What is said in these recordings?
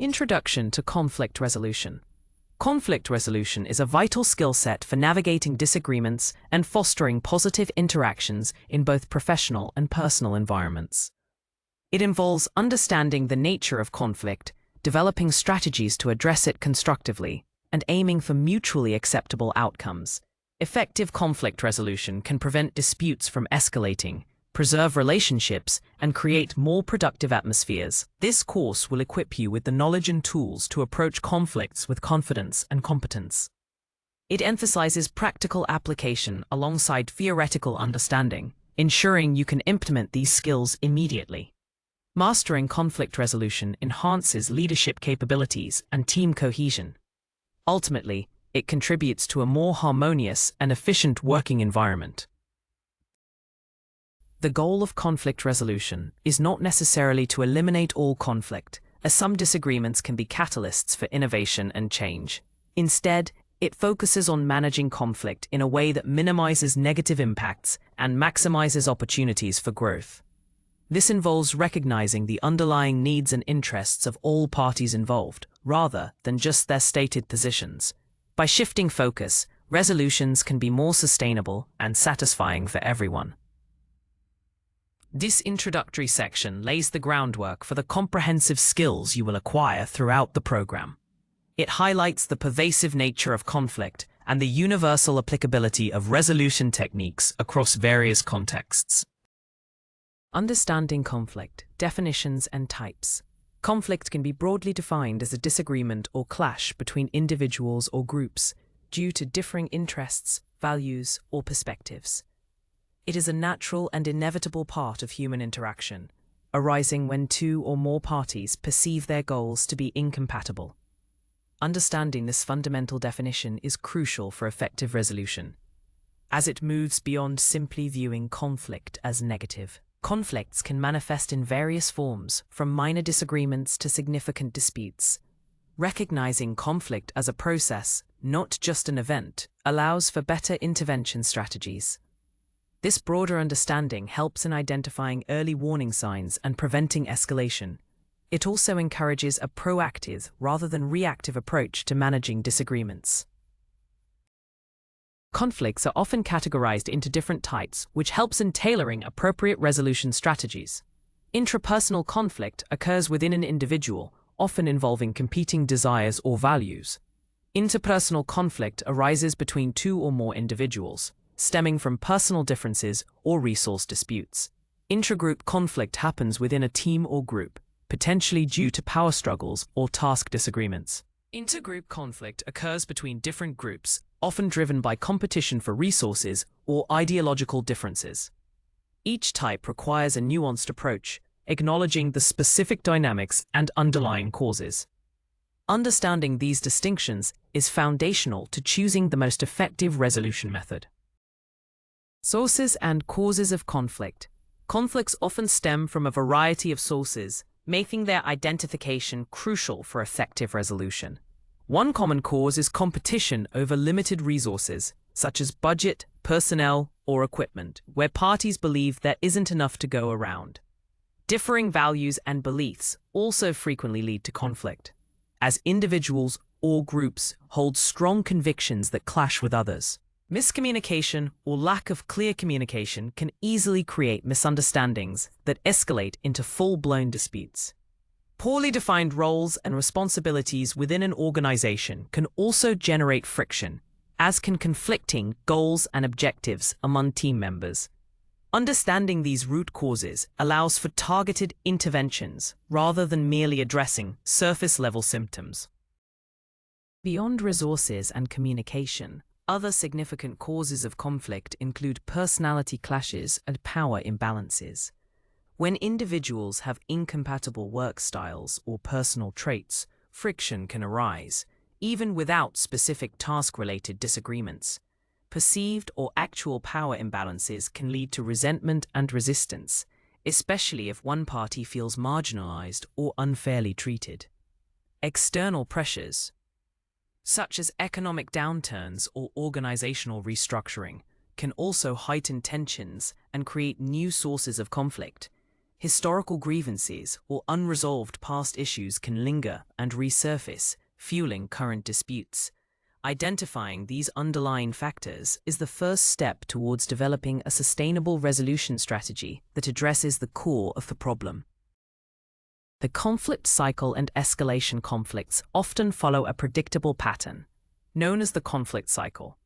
Introduction to conflict resolution. Conflict resolution is a vital skill set for navigating disagreements and fostering positive interactions in both professional and personal environments. It involves understanding the nature of conflict, developing strategies to address it constructively, and aiming for mutually acceptable outcomes. Effective conflict resolution can prevent disputes from escalating, preserve relationships, and create more productive atmospheres. This course will equip you with the knowledge and tools to approach conflicts with confidence and competence. It emphasizes practical application alongside theoretical understanding, ensuring you can implement these skills immediately. Mastering conflict resolution enhances leadership capabilities and team cohesion. Ultimately, it contributes to a more harmonious and efficient working environment. The goal of conflict resolution is not necessarily to eliminate all conflict, as some disagreements can be catalysts for innovation and change. Instead, it focuses on managing conflict in a way that minimizes negative impacts and maximizes opportunities for growth. This involves recognizing the underlying needs and interests of all parties involved, rather than just their stated positions. By shifting focus, resolutions can be more sustainable and satisfying for everyone. This introductory section lays the groundwork for the comprehensive skills you will acquire throughout the program. It highlights the pervasive nature of conflict and the universal applicability of resolution techniques across various contexts. Understanding conflict, definitions and types. Conflict can be broadly defined as a disagreement or clash between individuals or groups due to differing interests, values, or perspectives. It is a natural and inevitable part of human interaction, arising when two or more parties perceive their goals to be incompatible. Understanding this fundamental definition is crucial for effective resolution, as it moves beyond simply viewing conflict as negative. Conflicts can manifest in various forms, from minor disagreements to significant disputes. Recognizing conflict as a process, not just an event, allows for better intervention strategies. This broader understanding helps in identifying early warning signs and preventing escalation. It also encourages a proactive rather than reactive approach to managing disagreements. Conflicts are often categorized into different types, which helps in tailoring appropriate resolution strategies. Intrapersonal conflict occurs within an individual, often involving competing desires or values. Interpersonal conflict arises between two or more individuals, stemming from personal differences or resource disputes. Intragroup conflict happens within a team or group, potentially due to power struggles or task disagreements. Intergroup conflict occurs between different groups, often driven by competition for resources or ideological differences. Each type requires a nuanced approach, acknowledging the specific dynamics and underlying causes. Understanding these distinctions is foundational to choosing the most effective resolution method. Sources and causes of conflict. Conflicts often stem from a variety of sources, making their identification crucial for effective resolution. One common cause is competition over limited resources, such as budget, personnel, or equipment, where parties believe there isn't enough to go around. Differing values and beliefs also frequently lead to conflict, as individuals or groups hold strong convictions that clash with others. Miscommunication or lack of clear communication can easily create misunderstandings that escalate into full-blown disputes. Poorly defined roles and responsibilities within an organization can also generate friction, as can conflicting goals and objectives among team members. Understanding these root causes allows for targeted interventions rather than merely addressing surface-level symptoms. Beyond resources and communication, other significant causes of conflict include personality clashes and power imbalances. When individuals have incompatible work styles or personal traits, friction can arise, even without specific task-related disagreements. Perceived or actual power imbalances can lead to resentment and resistance, especially if one party feels marginalized or unfairly treated. External pressures, such as economic downturns or organizational restructuring, can also heighten tensions and create new sources of conflict. Historical grievances or unresolved past issues can linger and resurface, fueling current disputes. Identifying these underlying factors is the first step towards developing a sustainable resolution strategy that addresses the core of the problem. The conflict cycle and escalation conflicts often follow a predictable pattern, known as the conflict cycle,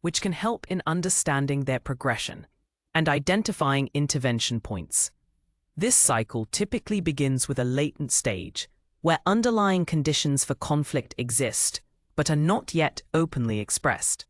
which can help in understanding their progression and identifying intervention points. This cycle typically begins with a latent stage, where underlying conditions for conflict exist, but are not yet openly expressed.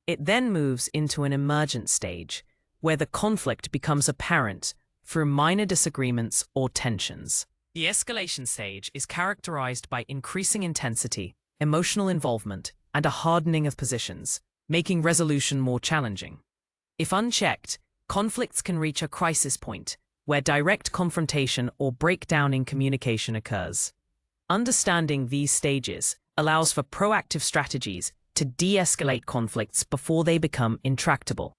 It then moves into an emergent stage, where the conflict becomes apparent through minor disagreements or tensions. The escalation stage is characterized by increasing intensity, emotional involvement, and a hardening of positions, making resolution more challenging. If unchecked, conflicts can reach a crisis point, where direct confrontation or breakdown in communication occurs. Understanding these stages allows for proactive strategies to de-escalate conflicts before they become intractable.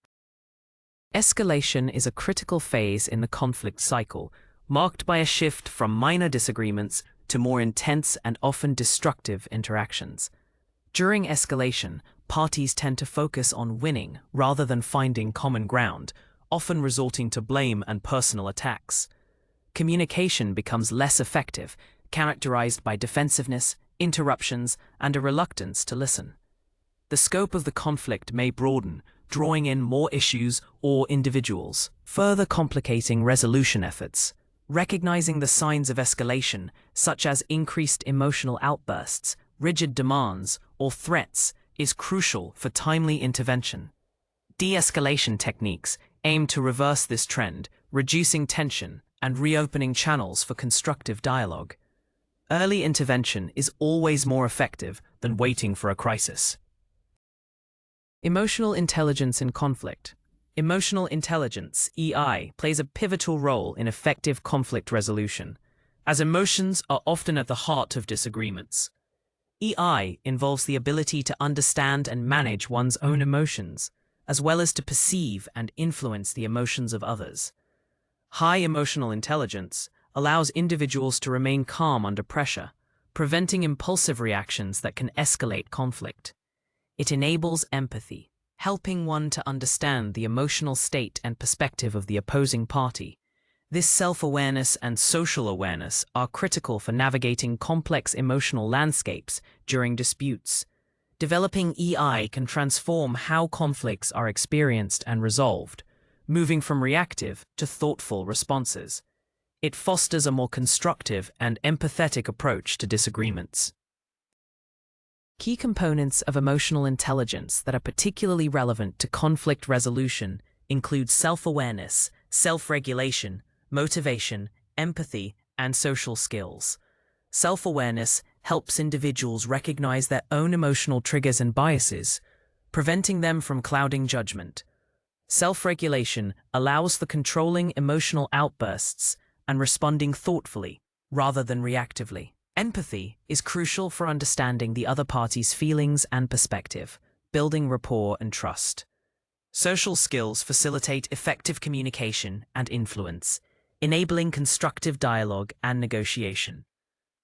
Escalation is a critical phase in the conflict cycle, marked by a shift from minor disagreements to more intense and often destructive interactions. During escalation, parties tend to focus on winning rather than finding common ground, often resulting to blame and personal attacks. Communication becomes less effective, characterized by defensiveness, interruptions, and a reluctance to listen. The scope of the conflict may broaden, drawing in more issues or individuals, further complicating resolution efforts. Recognizing the signs of escalation, such as increased emotional outbursts, rigid demands, or threats, is crucial for timely intervention. De-escalation techniques aim to reverse this trend, reducing tension and reopening channels for constructive dialogue. Early intervention is always more effective than waiting for a crisis. Emotional intelligence in conflict. Emotional intelligence, EI, plays a pivotal role in effective conflict resolution, as emotions are often at the heart of disagreements. EI involves the ability to understand and manage one's own emotions, as well as to perceive and influence the emotions of others. High emotional intelligence allows individuals to remain calm under pressure, preventing impulsive reactions that can escalate conflict. It enables empathy, helping one to understand the emotional state and perspective of the opposing party. This self-awareness and social awareness are critical for navigating complex emotional landscapes during disputes. Developing EI can transform how conflicts are experienced and resolved, moving from reactive to thoughtful responses. It fosters a more constructive and empathetic approach to disagreements. Key components of emotional intelligence that are particularly relevant to conflict resolution include self-awareness, self-regulation, motivation, empathy, and social skills. Self-awareness helps individuals recognize their own emotional triggers and biases, preventing them from clouding judgment. Self-regulation allows for controlling emotional outbursts and responding thoughtfully rather than reactively. Empathy is crucial for understanding the other party's feelings and perspective, building rapport and trust. Social skills facilitate effective communication and influence, enabling constructive dialogue and negotiation.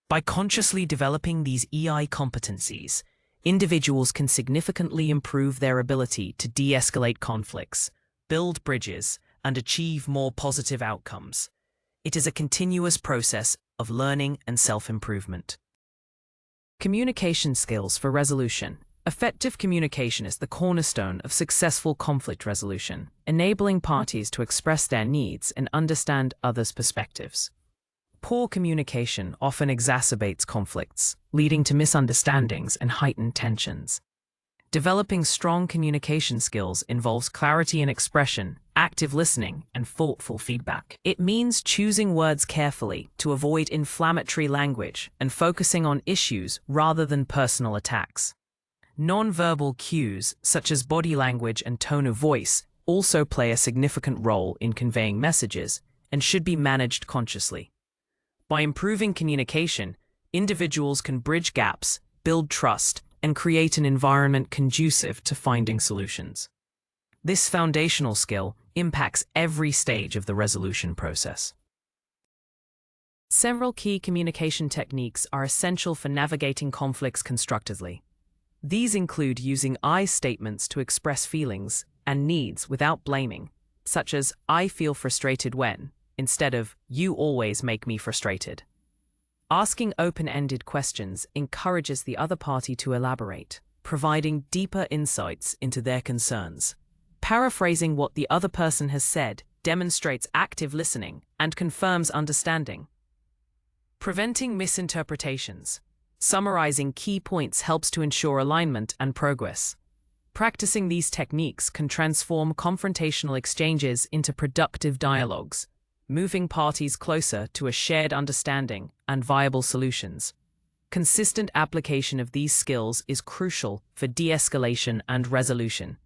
By consciously developing these EI competencies, individuals can significantly improve their ability to de-escalate conflicts, build bridges, and achieve more positive outcomes. It is a continuous process of learning and self-improvement. Communication skills for resolution. Effective communication is the cornerstone of successful conflict resolution, enabling parties to express their needs and understand others' perspectives. Poor communication often exacerbates conflicts, leading to misunderstandings and heightened tensions. Developing strong communication skills involves clarity in expression, active listening, and thoughtful feedback. It means choosing words carefully to avoid inflammatory language and focusing on issues rather than personal attacks. Nonverbal cues, such as body language and tone of voice, also play a significant role in conveying messages and should be managed consciously. By improving communication, individuals can bridge gaps, build trust, and create an environment conducive to finding solutions. This foundational skill impacts every stage of the resolution process. Several key communication techniques are essential for navigating conflicts constructively. These include using I statements to express feelings and needs without blaming, such as "I feel frustrated when," instead of "You always make me frustrated." Asking open-ended questions encourages the other party to elaborate, providing deeper insights into their concerns. Paraphrasing what the other person has said demonstrates active listening and confirms understanding. Preventing misinterpretations. Summarizing key points helps to ensure alignment and progress. Practicing these techniques can transform confrontational exchanges into productive dialogues, moving parties closer to a shared understanding and viable solutions. Consistent application of these skills is crucial for de-escalation and resolution.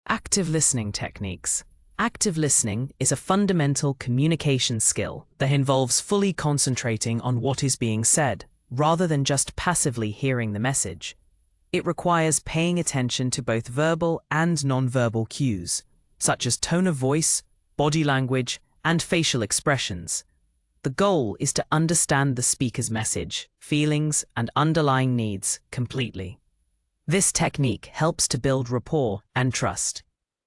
Active listening techniques. Active listening is a fundamental communication skill that involves fully concentrating on what is being said, rather than just passively hearing the message. It requires paying attention to both verbal and nonverbal cues, such as tone of voice, body language, and facial expressions. The goal is to understand the speaker's message, feelings, and underlying needs completely. This technique helps to build rapport and trust,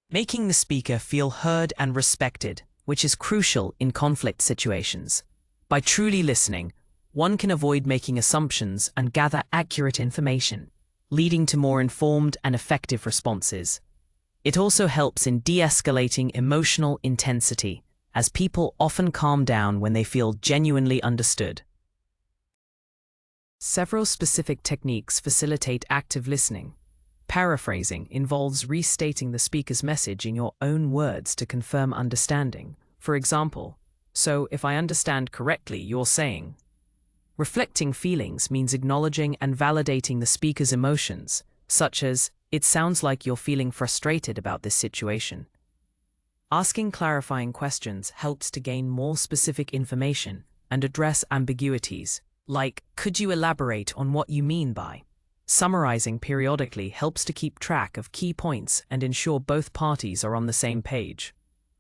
making the speaker feel heard and respected, which is crucial in conflict situations. By truly listening, one can avoid making assumptions and gather accurate information, leading to more informed and effective responses. It also helps in de-escalating emotional intensity, as people often calm down when they feel genuinely understood. Several specific techniques facilitate active listening. Paraphrasing involves restating the speaker's message in your own words to confirm understanding. For example, "So if I understand correctly, you're saying." Reflecting feelings means acknowledging and validating the speaker's emotions, such as, "It sounds like you're feeling frustrated about this situation." Asking clarifying questions helps to gain more specific information and address ambiguities, like, "Could you elaborate on what you mean by?" Summarizing periodically helps to keep track of key points and ensure both parties are on the same page.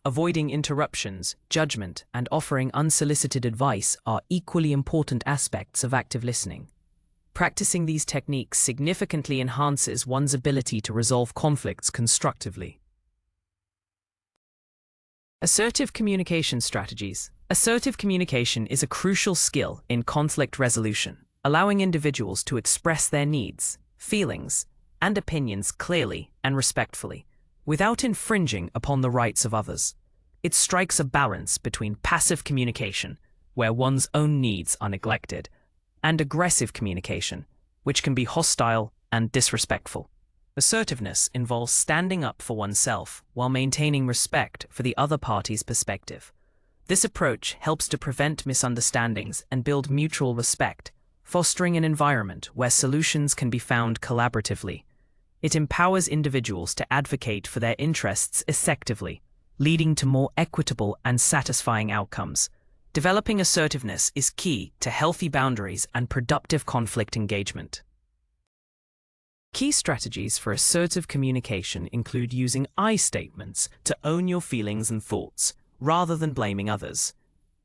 Avoiding interruptions, judgment, and offering unsolicited advice are equally important aspects of active listening. Practicing these techniques significantly enhances one's ability to resolve conflicts constructively. Assertive communication strategies. Assertive communication is a crucial skill in conflict resolution, allowing individuals to express their needs, feelings, and opinions clearly and respectfully, without infringing upon the rights of others. It strikes a balance between passive communication, where one's own needs are neglected, and aggressive communication, which can be hostile and disrespectful. Assertiveness involves standing up for oneself while maintaining respect for the other party's perspective. This approach helps to prevent misunderstandings and build mutual respect, fostering an environment where solutions can be found collaboratively. It empowers individuals to advocate for their interests effectively, leading to more equitable and satisfying outcomes. Developing assertiveness is key to healthy boundaries and productive conflict engagement. Key strategies for assertive communication include using I statements to own your feelings and thoughts, rather than blaming others.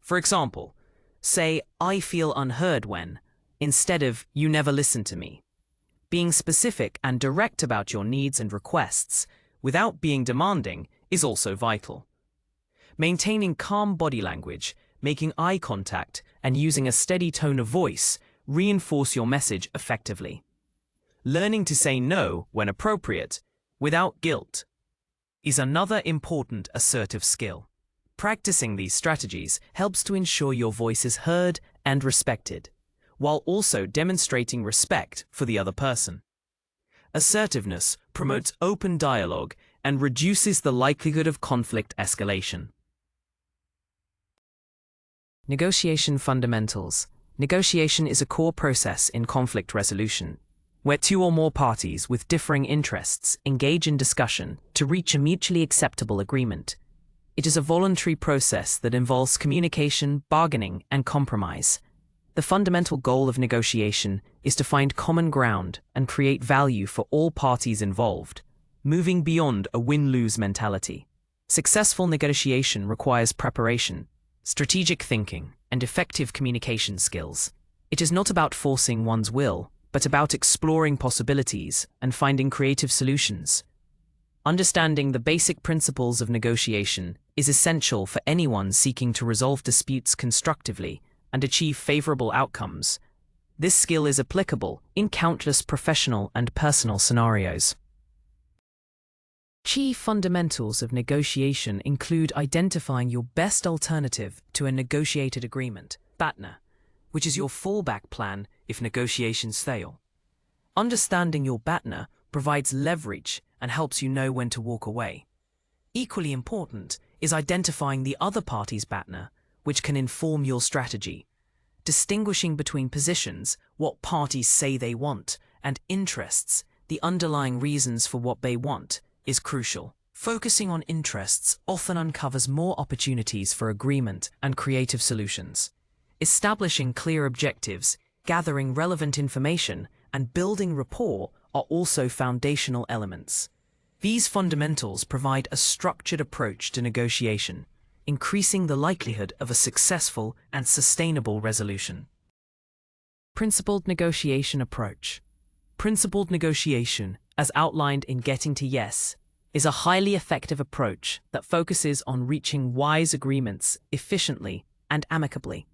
For example, say, "I feel unheard when," instead of "You never listen to me." Being specific and direct about your needs and requests, without being demanding, is also vital. Maintaining calm body language, making eye contact, and using a steady tone of voice reinforce your message effectively. Learning to say no when appropriate, without guilt, is another important assertive skill. Practicing these strategies helps to ensure your voice is heard and respected, while also demonstrating respect for the other person. Assertiveness promotes open dialogue and reduces the likelihood of conflict escalation. Negotiation fundamentals. Negotiation is a core process in conflict resolution, where two or more parties with differing interests engage in discussion to reach a mutually acceptable agreement. It is a voluntary process that involves communication, bargaining, and compromise. The fundamental goal of negotiation is to find common ground and create value for all parties involved, moving beyond a win-lose mentality. Successful negotiation requires preparation, strategic thinking, and effective communication skills. It is not about forcing one's will, but about exploring possibilities and finding creative solutions. Understanding the basic principles of negotiation is essential for anyone seeking to resolve disputes constructively and achieve favorable outcomes. This skill is applicable in countless professional and personal scenarios. Key fundamentals of negotiation include identifying your best alternative to a negotiated agreement, BATNA, which is your fallback plan if negotiations fail. Understanding your BATNA provides leverage and helps you know when to walk away. Equally important is identifying the other party's BATNA, which can inform your strategy. Distinguishing between positions, what parties say they want, and interests, the underlying reasons for what they want, is crucial. Focusing on interests often uncovers more opportunities for agreement and creative solutions. Establishing clear objectives, gathering relevant information, and building rapport are also foundational elements. These fundamentals provide a structured approach to negotiation, increasing the likelihood of a successful and sustainable resolution. Principled negotiation approach. Principled negotiation, as outlined in Getting to Yes, is a highly effective approach that focuses on reaching wise agreements efficiently and amicably.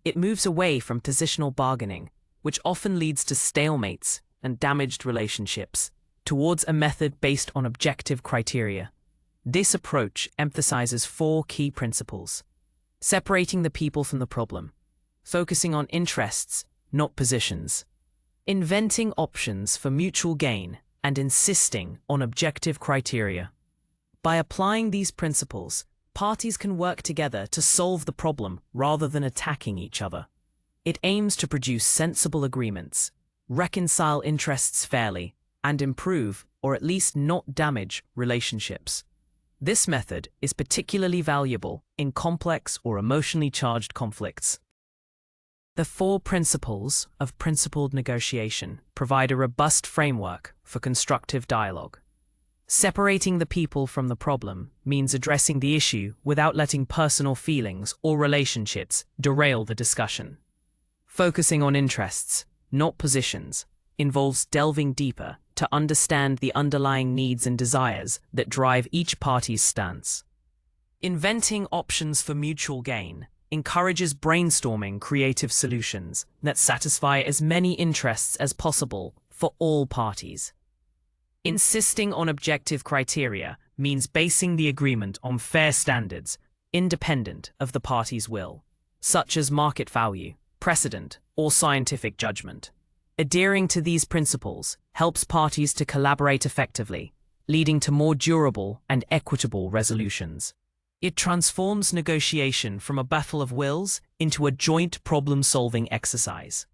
It moves away from positional bargaining, which often leads to stalemates and damaged relationships, towards a method based on objective criteria. This approach emphasizes 4 key principles: separating the people from the problem, focusing on interests, not positions, inventing options for mutual gain, and insisting on objective criteria. By applying these principles, parties can work together to solve the problem rather than attacking each other. It aims to produce sensible agreements, reconcile interests fairly, and improve, or at least not damage, relationships. This method is particularly valuable in complex or emotionally charged conflicts. The 4 principles of principled negotiation provide a robust framework for constructive dialogue. Separating the people from the problem means addressing the issue without letting personal feelings or relationships derail the discussion. Focusing on interests, not positions, involves delving deeper to understand the underlying needs and desires that drive each party's stance. Inventing options for mutual gain encourages brainstorming creative solutions that satisfy as many interests as possible for all parties. Insisting on objective criteria means basing the agreement on fair standards, independent of the party's will, such as market value, precedent, or scientific judgment. Adhering to these principles helps parties to collaborate effectively, leading to more durable and equitable resolutions. It transforms negotiation from a battle of wills into a joint problem-solving exercise.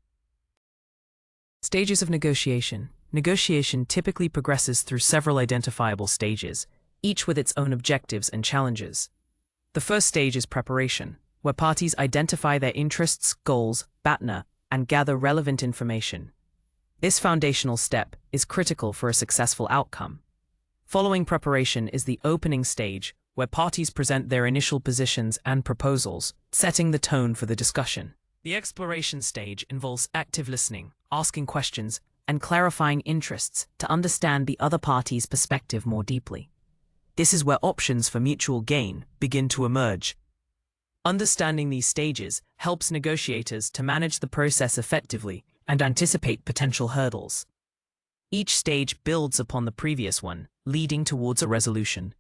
Stages of negotiation. Negotiation typically progresses through several identifiable stages, each with its own objectives and challenges. The first stage is preparation, where parties identify their interests, goals, BATNA, and gather relevant information. This foundational step is critical for a successful outcome. Following preparation is the opening stage, where parties present their initial positions and proposals, setting the tone for the discussion. The exploration stage involves active listening, asking questions, and clarifying interests to understand the other party's perspective more deeply. This is where options for mutual gain begin to emerge. Understanding these stages helps negotiators to manage the process effectively and anticipate potential hurdles. Each stage builds upon the previous one, leading towards a resolution.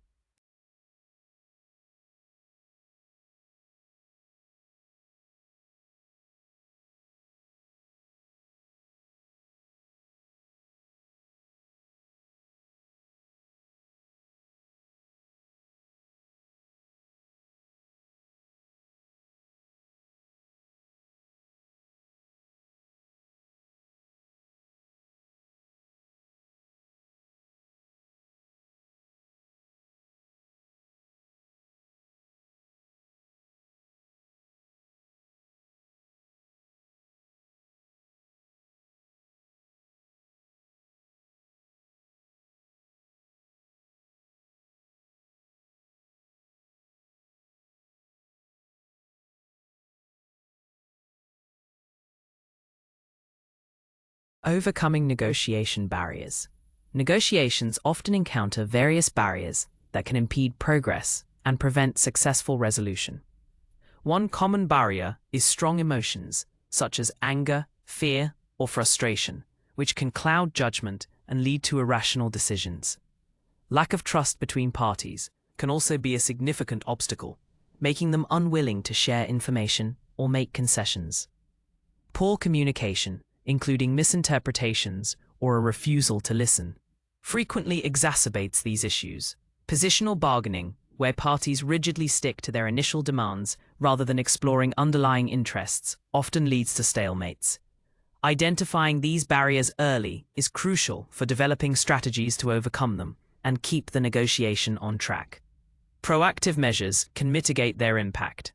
Overcoming negotiation barriers. Negotiations often encounter various barriers that can impede progress and prevent successful resolution. One common barrier is strong emotions, such as anger, fear, or frustration, which can cloud judgment and lead to irrational decisions. Lack of trust between parties can also be a significant obstacle, making them unwilling to share information or make concessions. Poor communication, including misinterpretations or a refusal to listen, frequently exacerbates these issues. Positional bargaining, where parties rigidly stick to their initial demands rather than exploring underlying interests, often leads to stalemates. Identifying these barriers early is crucial for developing strategies to overcome them and keep the negotiation on track. Proactive measures can mitigate their impact.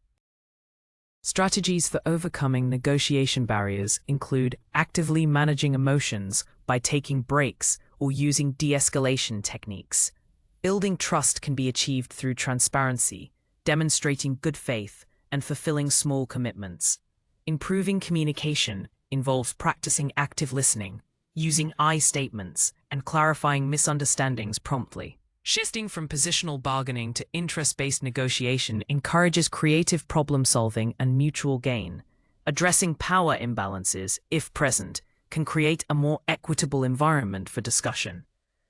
Strategies for overcoming negotiation barriers include actively managing emotions by taking breaks or using de-escalation techniques. Building trust can be achieved through transparency, demonstrating good faith, and fulfilling small commitments. Improving communication involves practicing active listening, using I statements, and clarifying misunderstandings promptly. Shifting from positional bargaining to interest-based negotiation encourages creative problem-solving and mutual gain. Addressing power imbalances, if present, can create a more equitable environment for discussion.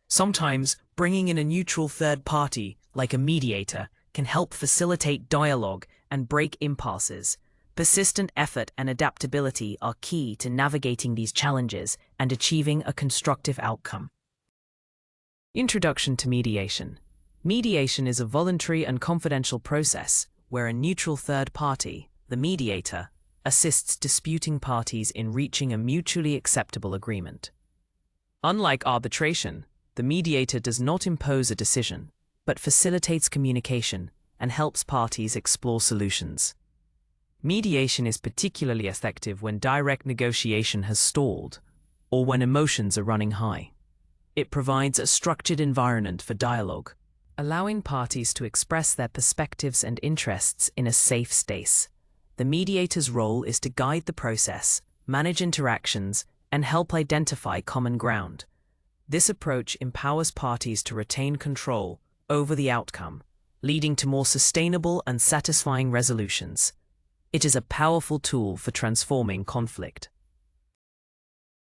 Sometimes, bringing in a neutral third party, like a mediator, can help facilitate dialogue and break impasses. Persistent effort and adaptability are key to navigating these challenges and achieving a constructive outcome. Introduction to mediation. Mediation is a voluntary and confidential process where a neutral third party, the mediator, assists disputing parties in reaching a mutually acceptable agreement. Unlike arbitration, the mediator does not impose a decision, but facilitates communication and helps parties explore solutions. Mediation is particularly effective when direct negotiation has stalled or when emotions are running high. It provides a structured environment for dialogue, allowing parties to express their perspectives and interests in a safe space. The mediator's role is to guide the process, manage interactions, and help identify common ground. This approach empowers parties to retain control over the outcome, leading to more sustainable and satisfying resolutions. It is a powerful tool for transforming conflict.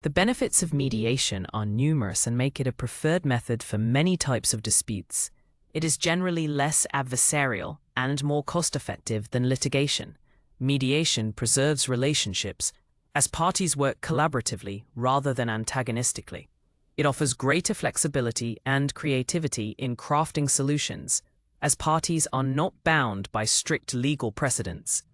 The benefits of mediation are numerous and make it a preferred method for many types of disputes. It is generally less adversarial and more cost-effective than litigation. Mediation preserves relationships as parties work collaboratively rather than antagonistically. It offers greater flexibility and creativity in crafting solutions, as parties are not bound by strict legal precedents.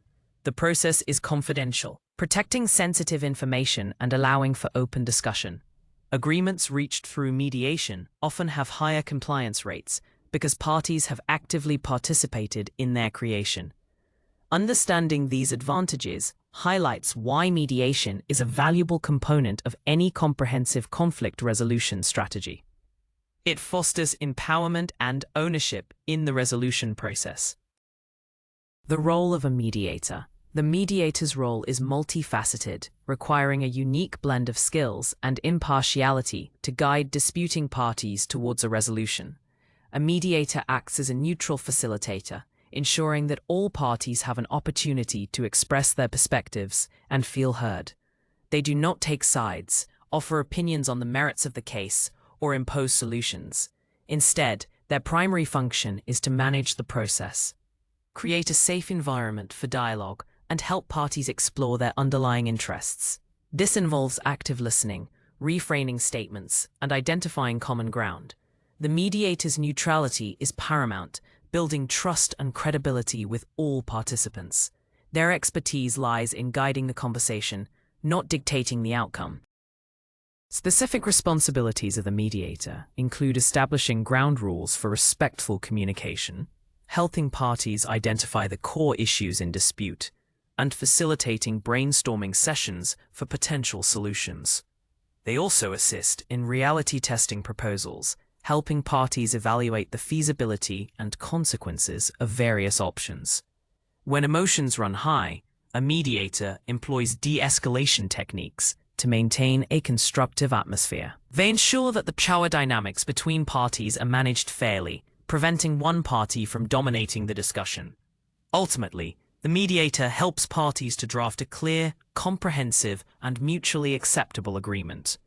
The process is confidential, protecting sensitive information and allowing for open discussion. Agreements reached through mediation often have higher compliance rates because parties have actively participated in their creation. Understanding these advantages highlights why mediation is a valuable component of any comprehensive conflict resolution strategy. It fosters empowerment and ownership in the resolution process. The role of a mediator. The mediator's role is multifaceted, requiring a unique blend of skills and impartiality to guide disputing parties towards a resolution. A mediator acts as a neutral facilitator, ensuring that all parties have an opportunity to express their perspectives and feel heard. They do not take sides, offer opinions on the merits of the case, or impose solutions. Instead, their primary function is to manage the process, create a safe environment for dialogue, and help parties explore their underlying interests. This involves active listening, reframing statements, and identifying common ground. The mediator's neutrality is paramount, building trust and credibility with all participants. Their expertise lies in guiding the conversation, not dictating the outcome. Specific responsibilities of the mediator include establishing ground rules for respectful communication, helping parties identify the core issues in dispute, and facilitating brainstorming sessions for potential solutions. They also assist in reality testing proposals, helping parties evaluate the feasibility and consequences of various options. When emotions run high, a mediator employs de-escalation techniques to maintain a constructive atmosphere. They ensure that the power dynamics between parties are managed fairly, preventing one party from dominating the discussion. Ultimately, the mediator helps parties to draft a clear, comprehensive, and mutually acceptable agreement.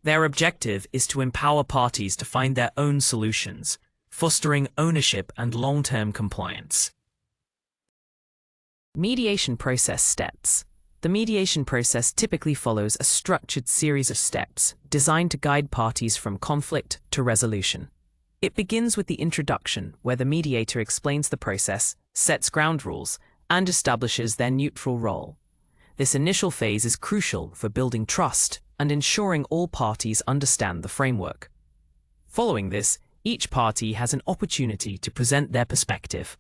Their objective is to empower parties to find their own solutions, fostering ownership and long-term compliance. Mediation process steps. The mediation process typically follows a structured series of steps designed to guide parties from conflict to resolution. It begins with the introduction, where the mediator explains the process, sets ground rules, and establishes their neutral role. This initial phase is crucial for building trust and ensuring all parties understand the framework. Following this, each party has an opportunity to present their perspective,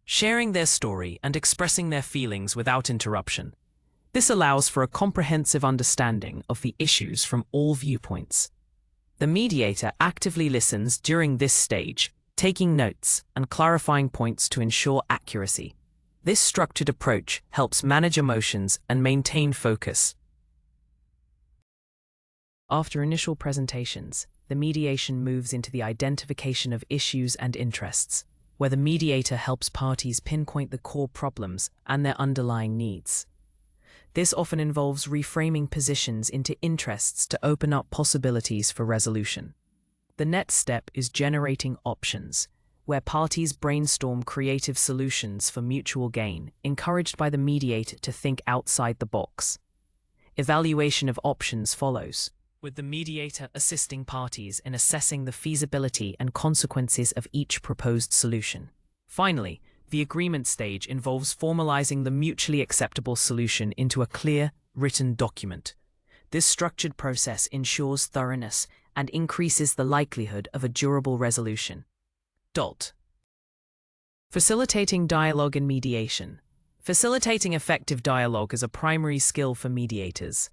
sharing their story and expressing their feelings without interruption. This allows for a comprehensive understanding of the issues from all viewpoints. The mediator actively listens during this stage, taking notes and clarifying points to ensure accuracy. This structured approach helps manage emotions and maintain focus. After initial presentations, the mediation moves into the identification of issues and interests, where the mediator helps parties pinpoint the core problems and their underlying needs. This often involves reframing positions into interests to open up possibilities for resolution. The next step is generating options, where parties brainstorm creative solutions for mutual gain, encouraged by the mediator to think outside the box. Evaluation of options follows, with the mediator assisting parties in assessing the feasibility and consequences of each proposed solution. Finally, the agreement stage involves formalizing the mutually acceptable solution into a clear, written document. This structured process ensures thoroughness and increases the likelihood of a durable resolution. Facilitating dialogue and mediation. Facilitating effective dialogue is a primary skill for mediators,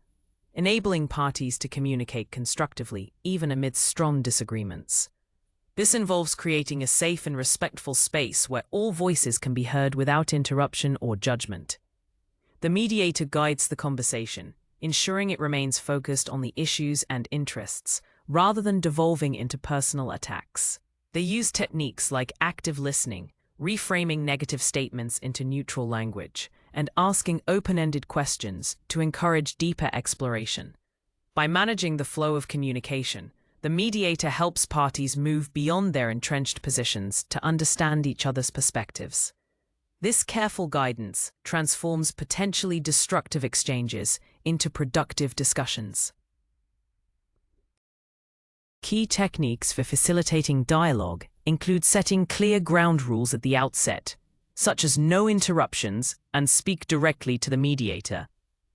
enabling parties to communicate constructively, even amidst strong disagreements. This involves creating a safe and respectful space where all voices can be heard without interruption or judgment. The mediator guides the conversation, ensuring it remains focused on the issues and interests, rather than devolving into personal attacks. They use techniques like active listening, reframing negative statements into neutral language, and asking open-ended questions to encourage deeper exploration. By managing the flow of communication, the mediator helps parties move beyond their entrenched positions to understand each other's perspectives. This careful guidance transforms potentially destructive exchanges into productive discussions. Key techniques for facilitating dialogue include setting clear ground rules at the outset, such as no interruptions and speak directly to the mediator.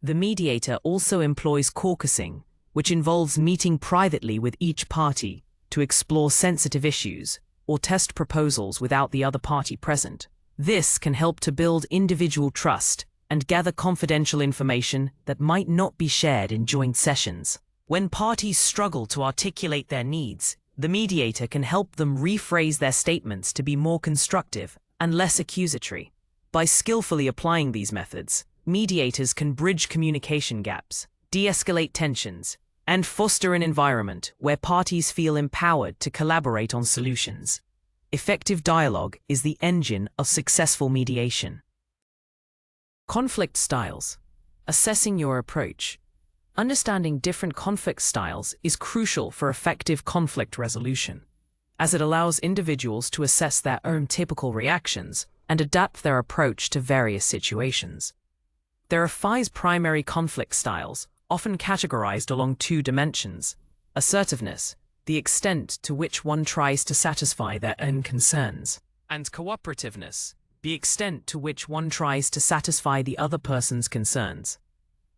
The mediator also employs caucusing, which involves meeting privately with each party to explore sensitive issues or test proposals without the other party present. This can help to build individual trust and gather confidential information that might not be shared in joint sessions. When parties struggle to articulate their needs, the mediator can help them rephrase their statements to be more constructive and less accusatory. By skillfully applying these methods, mediators can bridge communication gaps, de-escalate tensions, and foster an environment where parties feel empowered to collaborate on solutions. Effective dialogue is the engine of successful mediation. Conflict styles. Assessing your approach. Understanding different conflict styles is crucial for effective conflict resolution, as it allows individuals to assess their own typical reactions and adapt their approach to various situations. There are 5 primary conflict styles, often categorized along 2 dimensions: assertiveness, the extent to which one tries to satisfy their own concerns, and cooperativeness, the extent to which one tries to satisfy the other person's concerns.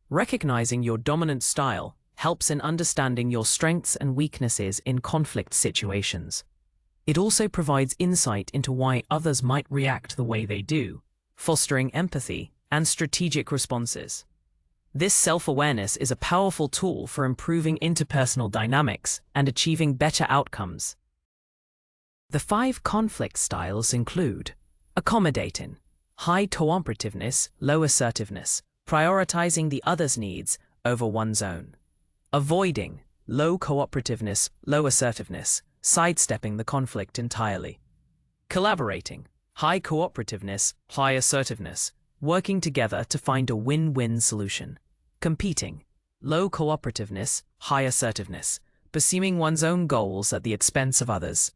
Recognizing your dominant style helps in understanding your strengths and weaknesses in conflict situations. It also provides insight into why others might react the way they do, fostering empathy and strategic responses. This self-awareness is a powerful tool for improving interpersonal dynamics and achieving better outcomes. The 5 conflict styles include accommodating, high cooperativeness, low assertiveness, prioritizing the other's needs over one's own. Avoiding low cooperativeness, low assertiveness, sidestepping the conflict entirely. Collaborating high cooperativeness, high assertiveness, working together to find a win-win solution. Competing low cooperativeness, high assertiveness, pursuing one's own goals at the expense of others.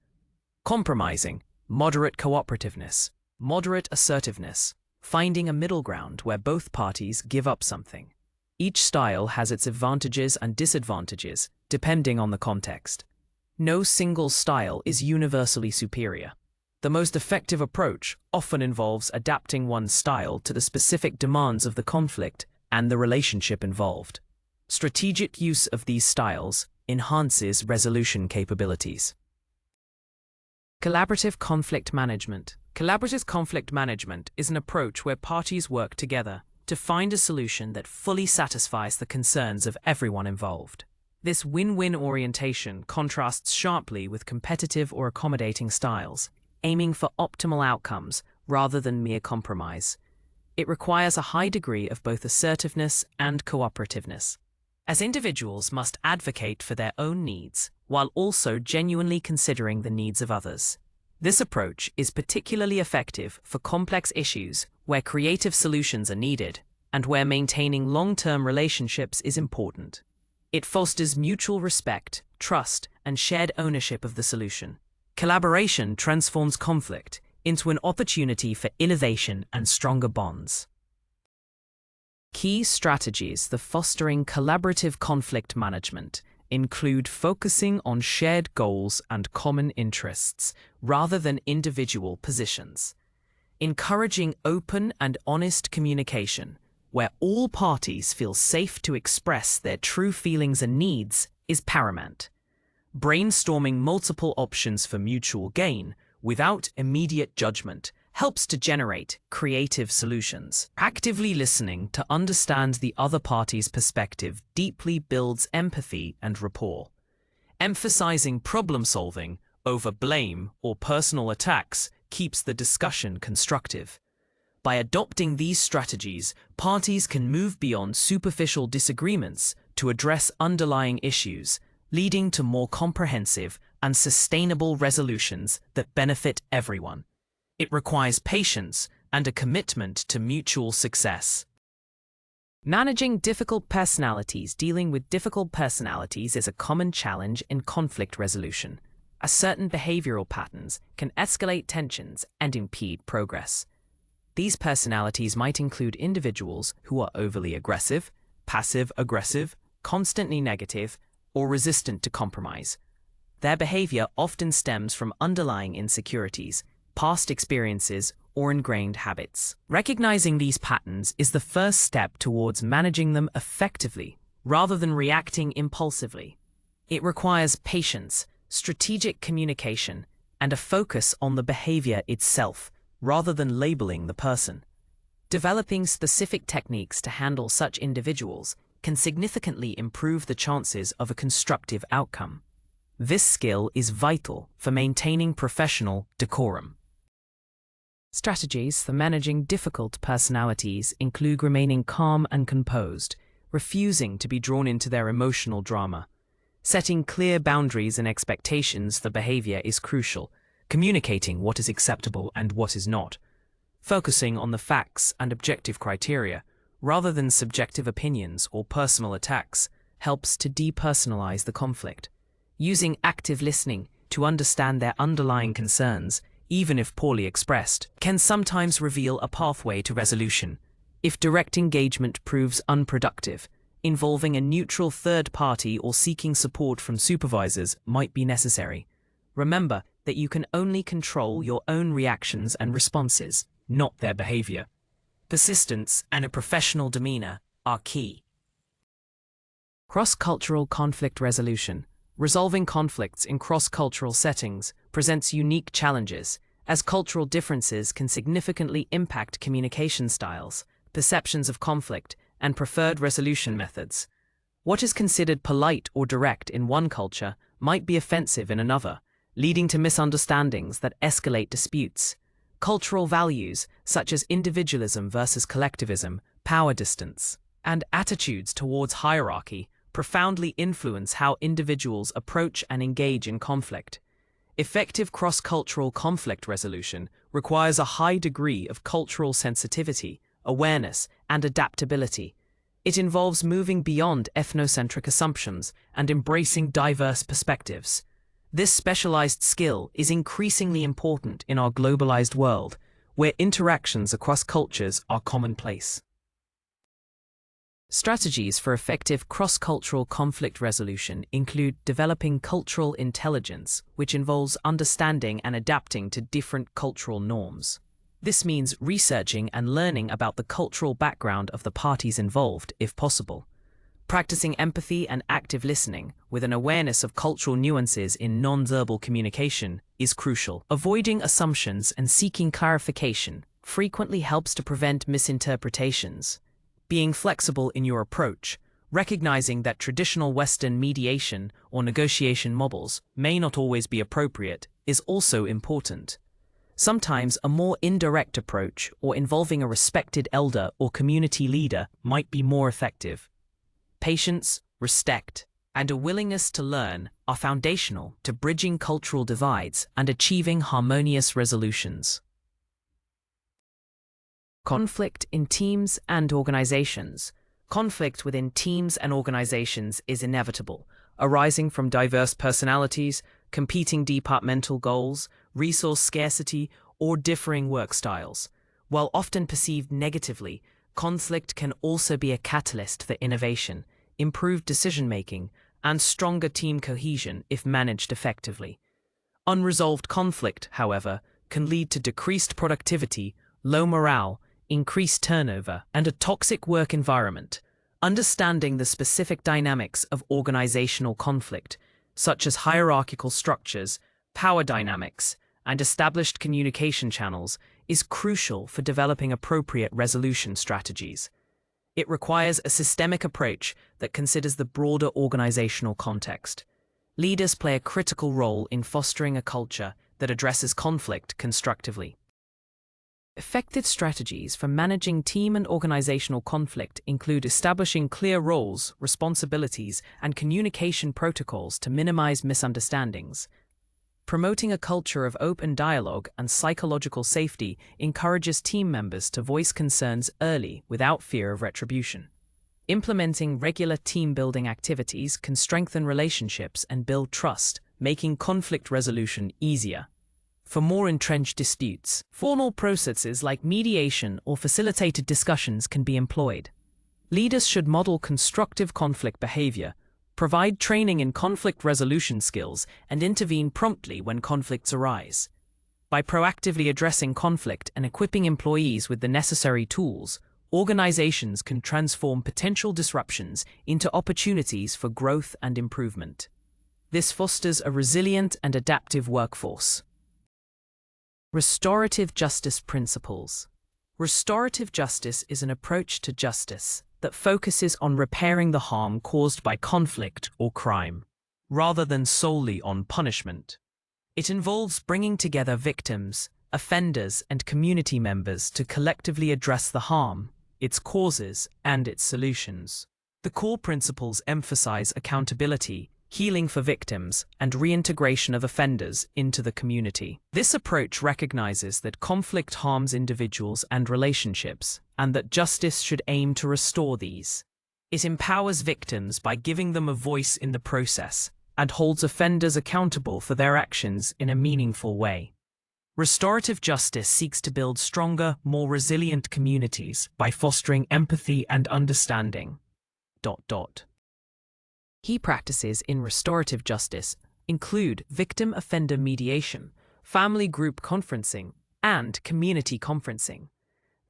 Compromising moderate cooperativeness, moderate assertiveness, finding a middle ground where both parties give up something. Each style has its advantages and disadvantages, depending on the context. No single style is universally superior. The most effective approach often involves adapting one's style to the specific demands of the conflict and the relationship involved. Strategic use of these styles enhances resolution capabilities. Collaborative conflict management. Collaborative conflict management is an approach where parties work together to find a solution that fully satisfies the concerns of everyone involved. This win-win orientation contrasts sharply with competitive or accommodating styles, aiming for optimal outcomes rather than mere compromise. It requires a high degree of both assertiveness and cooperativeness, as individuals must advocate for their own needs while also genuinely considering the needs of others. This approach is particularly effective for complex issues where creative solutions are needed and where maintaining long-term relationships is important. It fosters mutual respect, trust, and shared ownership of the solution. Collaboration transforms conflict into an opportunity for innovation and stronger bonds. Key strategies for fostering collaborative conflict management include focusing on shared goals and common interests rather than individual positions. Encouraging open and honest communication, where all parties feel safe to express their true feelings and needs, is paramount. Brainstorming multiple options for mutual gain without immediate judgment helps to generate creative solutions. Actively listening to understand the other party's perspective deeply builds empathy and rapport. Emphasizing problem-solving over blame or personal attacks keeps the discussion constructive. By adopting these strategies, parties can move beyond superficial disagreements to address underlying issues, leading to more comprehensive and sustainable resolutions that benefit everyone. It requires patience and a commitment to mutual success. Managing difficult personalities. Dealing with difficult personalities is a common challenge in conflict resolution, as certain behavioral patterns can escalate tensions and impede progress. These personalities might include individuals who are overly aggressive, passive-aggressive, constantly negative, or resistant to compromise. Their behavior often stems from underlying insecurities, past experiences, or ingrained habits. Recognizing these patterns is the first step towards managing them effectively, rather than reacting impulsively. It requires patience, strategic communication, and a focus on the behavior itself, rather than labeling the person. Developing specific techniques to handle such individuals can significantly improve the chances of a constructive outcome. This skill is vital for maintaining professional decorum. Strategies for managing difficult personalities include remaining calm and composed, refusing to be drawn into their emotional drama. Setting clear boundaries and expectations for behavior is crucial, communicating what is acceptable and what is not. Focusing on the facts and objective criteria, rather than subjective opinions or personal attacks, helps to depersonalize the conflict. Using active listening to understand their underlying concerns, even if poorly expressed, can sometimes reveal a pathway to resolution. If direct engagement proves unproductive, involving a neutral third party or seeking support from supervisors might be necessary. Remember that you can only control your own reactions and responses, not their behavior. Persistence and a professional demeanor are key. Cross-cultural conflict resolution. Resolving conflicts in cross-cultural settings presents unique challenges, as cultural differences can significantly impact communication styles, perceptions of conflict, and preferred resolution methods. What is considered polite or direct in one culture might be offensive in another, leading to misunderstandings that escalate disputes. Cultural values, such as individualism versus collectivism, power distance, and attitudes towards hierarchy profoundly influence how individuals approach and engage in conflict. Effective cross-cultural conflict resolution requires a high degree of cultural sensitivity, awareness, and adaptability. It involves moving beyond ethnocentric assumptions and embracing diverse perspectives. This specialized skill is increasingly important in our globalized world, where interactions across cultures are commonplace. Strategies for effective cross-cultural conflict resolution include developing cultural intelligence, which involves understanding and adapting to different cultural norms. This means researching and learning about the cultural background of the parties involved, if possible. Practicing empathy and active listening, with an awareness of cultural nuances in non-verbal communication, is crucial. Avoiding assumptions and seeking clarification frequently helps to prevent misinterpretations. Being flexible in your approach, recognizing that traditional Western mediation or negotiation models may not always be appropriate, is also important. Sometimes a more indirect approach or involving a respected elder or community leader might be more effective. Patience, respect, and a willingness to learn are foundational to bridging cultural divides and achieving harmonious resolutions. Conflict in teams and organizations. Conflict within teams and organizations is inevitable, arising from diverse personalities, competing departmental goals, resource scarcity, or differing work styles. While often perceived negatively, conflict can also be a catalyst for innovation, improved decision-making, and stronger team cohesion if managed effectively. Unresolved conflict, however, can lead to decreased productivity, low morale, increased turnover, and a toxic work environment. Understanding the specific dynamics of organizational conflict, such as hierarchical structures, power dynamics, and established communication channels, is crucial for developing appropriate resolution strategies. It requires a systemic approach that considers the broader organizational context. Leaders play a critical role in fostering a culture that addresses conflict constructively. Effective strategies for managing team and organizational conflict include establishing clear roles, responsibilities, and communication protocols to minimize misunderstandings. Promoting a culture of open dialogue and psychological safety encourages team members to voice concerns early without fear of retribution. Implementing regular team-building activities can strengthen relationships and build trust, making conflict resolution easier. For more entrenched disputes, formal processes like mediation or facilitated discussions can be employed. Leaders should model constructive conflict behavior, provide training in conflict resolution skills, and intervene promptly when conflicts arise. By proactively addressing conflict and equipping employees with the necessary tools, organizations can transform potential disruptions into opportunities for growth and improvement. This fosters a resilient and adaptive workforce. Restorative justice principles. Restorative justice is an approach to justice that focuses on repairing the harm caused by conflict or crime, rather than solely on punishment. It involves bringing together victims, offenders, and community members to collectively address the harm, its causes, and its solutions. The core principles emphasize accountability, healing for victims, and reintegration of offenders into the community. This approach recognizes that conflict harms individuals and relationships, and that justice should aim to restore these. It empowers victims by giving them a voice in the process, and holds offenders accountable for their actions in a meaningful way. Restorative justice seeks to build stronger, more resilient communities by fostering empathy and understanding. Key practices in restorative justice include victim-offender mediation, family group conferencing, and community conferencing.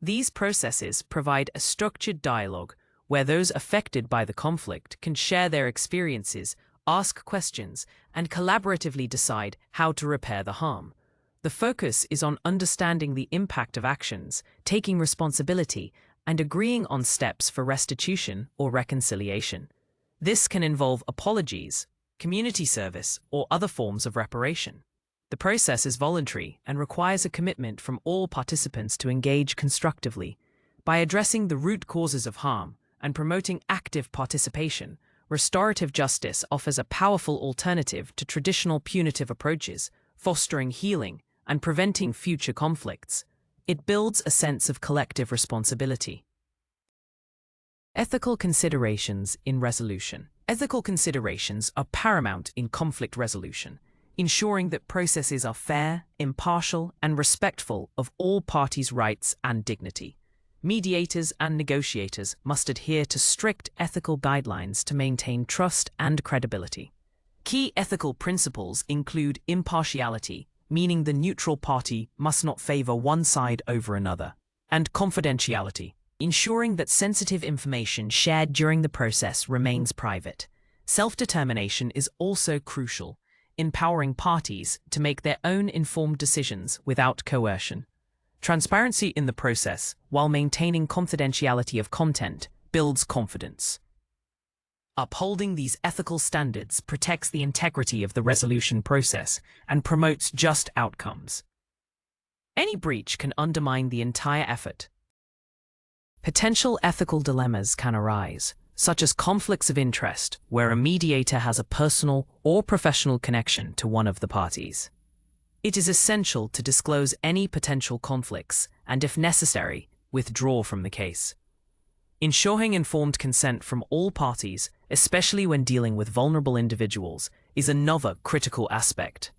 These processes provide a structured dialogue where those affected by the conflict can share their experiences, ask questions, and collaboratively decide how to repair the harm. The focus is on understanding the impact of actions, taking responsibility, and agreeing on steps for restitution or reconciliation. This can involve apologies, community service, or other forms of reparation. The process is voluntary and requires a commitment from all participants to engage constructively. By addressing the root causes of harm and promoting active participation, restorative justice offers a powerful alternative to traditional punitive approaches, fostering healing and preventing future conflicts. It builds a sense of collective responsibility. Ethical considerations in resolution. Ethical considerations are paramount in conflict resolution, ensuring that processes are fair, impartial, and respectful of all parties' rights and dignity. Mediators and negotiators must adhere to strict ethical guidelines to maintain trust and credibility. Key ethical principles include impartiality, meaning the neutral party must not favor one side over another, and confidentiality, ensuring that sensitive information shared during the process remains private. Self-determination is also crucial, empowering parties to make their own informed decisions without coercion. Transparency in the process, while maintaining confidentiality of content, builds confidence. Upholding these ethical standards protects the integrity of the resolution process and promotes just outcomes. Any breach can undermine the entire effort. Potential ethical dilemmas can arise, such as conflicts of interest, where a mediator has a personal or professional connection to one of the parties. It is essential to disclose any potential conflicts and, if necessary, withdraw from the case. Ensuring informed consent from all parties, especially when dealing with vulnerable individuals, is another critical aspect.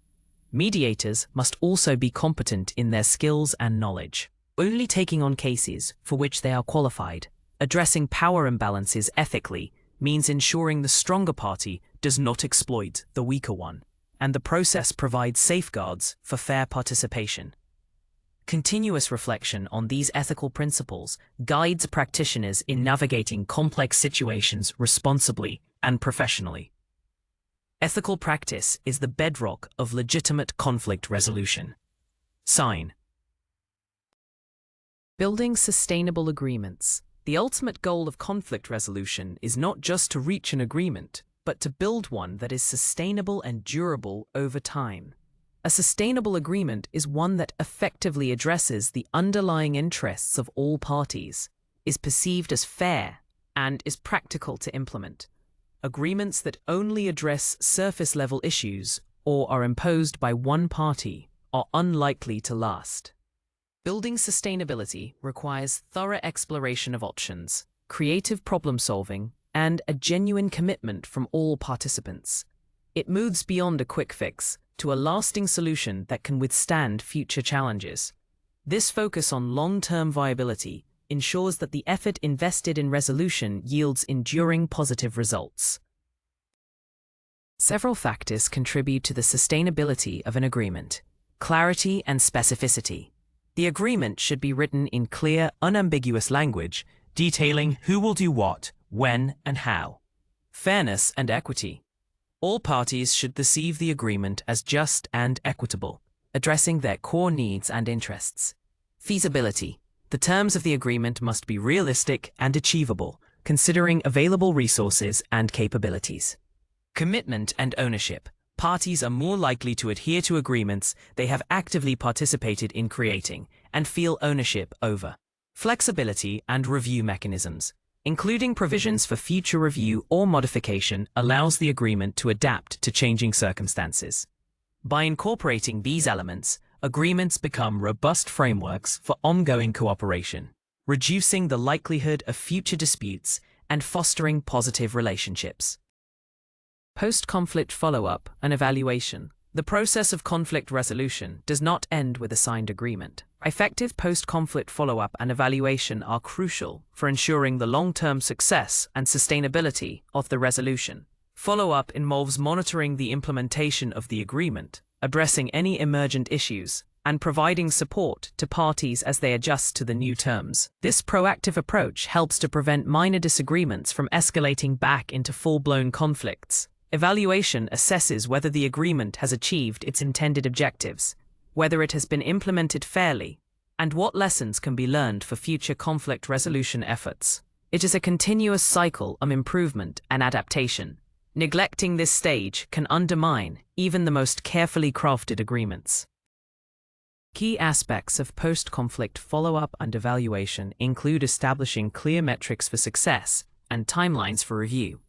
Mediators must also be competent in their skills and knowledge, only taking on cases for which they are qualified. Addressing power imbalances ethically means ensuring the stronger party does not exploit the weaker one, and the process provides safeguards for fair participation. Continuous reflection on these ethical principles guides practitioners in navigating complex situations responsibly and professionally. Ethical practice is the bedrock of legitimate conflict resolution. Sign. Building sustainable agreements. The ultimate goal of conflict resolution is not just to reach an agreement, but to build one that is sustainable and durable over time. A sustainable agreement is one that effectively addresses the underlying interests of all parties, is perceived as fair, and is practical to implement. Agreements that only address surface-level issues or are imposed by one party are unlikely to last. Building sustainability requires thorough exploration of options, creative problem-solving, and a genuine commitment from all participants. It moves beyond a quick fix to a lasting solution that can withstand future challenges. This focus on long-term viability ensures that the effort invested in resolution yields enduring positive results. Several factors contribute to the sustainability of an agreement: clarity and specificity. The agreement should be written in clear, unambiguous language, detailing who will do what, when, and how. Fairness and equity. All parties should perceive the agreement as just and equitable, addressing their core needs and interests. Feasibility. The terms of the agreement must be realistic and achievable, considering available resources and capabilities. Commitment and ownership. Parties are more likely to adhere to agreements they have actively participated in creating and feel ownership over. Flexibility and review mechanisms. Including provisions for future review or modification allows the agreement to adapt to changing circumstances. By incorporating these elements, agreements become robust frameworks for ongoing cooperation, reducing the likelihood of future disputes and fostering positive relationships. Post-conflict follow-up and evaluation. The process of conflict resolution does not end with a signed agreement. Effective post-conflict follow-up and evaluation are crucial for ensuring the long-term success and sustainability of the resolution. Follow-up involves monitoring the implementation of the agreement, addressing any emergent issues, and providing support to parties as they adjust to the new terms. This proactive approach helps to prevent minor disagreements from escalating back into full-blown conflicts. Evaluation assesses whether the agreement has achieved its intended objectives, whether it has been implemented fairly, and what lessons can be learned for future conflict resolution efforts. It is a continuous cycle of improvement and adaptation. Neglecting this stage can undermine even the most carefully crafted agreements. Key aspects of post-conflict follow-up and evaluation include establishing clear metrics for success and timelines for review.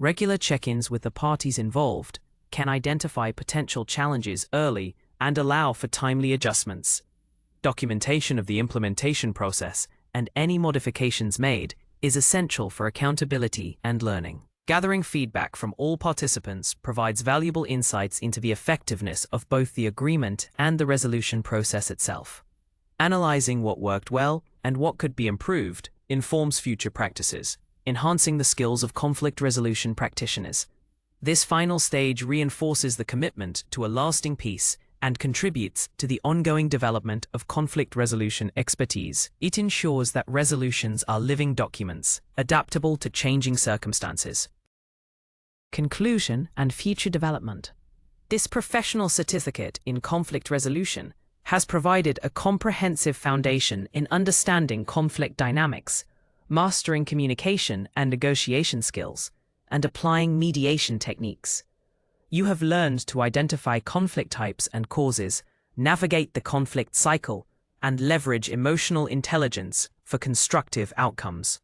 Regular check-ins with the parties involved can identify potential challenges early and allow for timely adjustments. Documentation of the implementation process and any modifications made is essential for accountability and learning. Gathering feedback from all participants provides valuable insights into the effectiveness of both the agreement and the resolution process itself. Analyzing what worked well and what could be improved informs future practices, enhancing the skills of conflict resolution practitioners. This final stage reinforces the commitment to a lasting peace and contributes to the ongoing development of conflict resolution expertise. It ensures that resolutions are living documents, adaptable to changing circumstances. Conclusion and future development. This professional certificate in conflict resolution has provided a comprehensive foundation in understanding conflict dynamics, mastering communication and negotiation skills, and applying mediation techniques. You have learned to identify conflict types and causes, navigate the conflict cycle, and leverage emotional intelligence for constructive outcomes.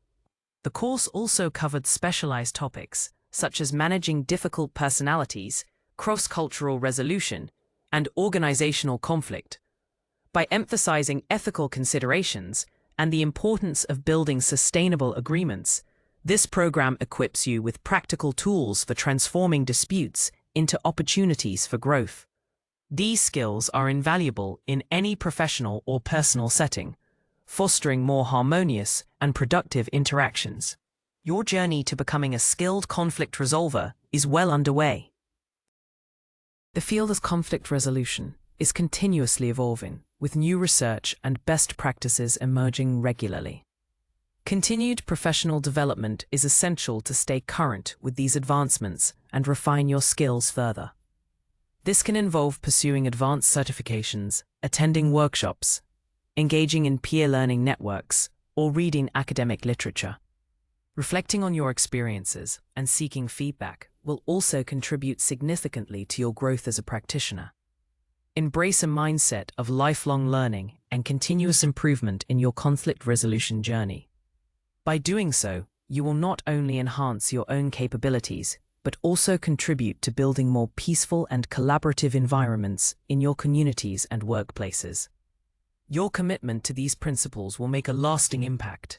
The course also covered specialized topics such as managing difficult personalities, cross-cultural resolution, and organizational conflict. By emphasizing ethical considerations and the importance of building sustainable agreements, this program equips you with practical tools for transforming disputes into opportunities for growth. These skills are invaluable in any professional or personal setting, fostering more harmonious and productive interactions. Your journey to becoming a skilled conflict resolver is well underway. The field of conflict resolution is continuously evolving, with new research and best practices emerging regularly. Continued professional development is essential to stay current with these advancements and refine your skills further. This can involve pursuing advanced certifications, attending workshops, engaging in peer learning networks, or reading academic literature. Reflecting on your experiences and seeking feedback will also contribute significantly to your growth as a practitioner. Embrace a mindset of lifelong learning and continuous improvement in your conflict resolution journey. By doing so, you will not only enhance your own capabilities, but also contribute to building more peaceful and collaborative environments in your communities and workplaces. Your commitment to these principles will make a lasting impact,